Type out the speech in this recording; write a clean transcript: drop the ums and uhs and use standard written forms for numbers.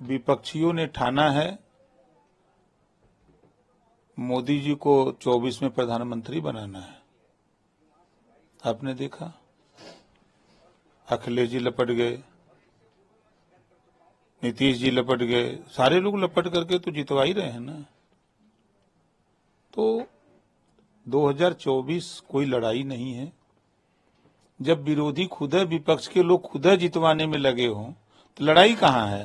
विपक्षियों ने ठाना है मोदी जी को 24 में प्रधानमंत्री बनाना है। आपने देखा, अखिलेश जी लपट गए, नीतीश जी लपट गए, सारे लोग लपट करके तो जितवा ही रहे हैं ना। तो 2024 कोई लड़ाई नहीं है। जब विरोधी खुद है, विपक्ष के लोग खुद है जितवाने में लगे हों, तो लड़ाई कहां है।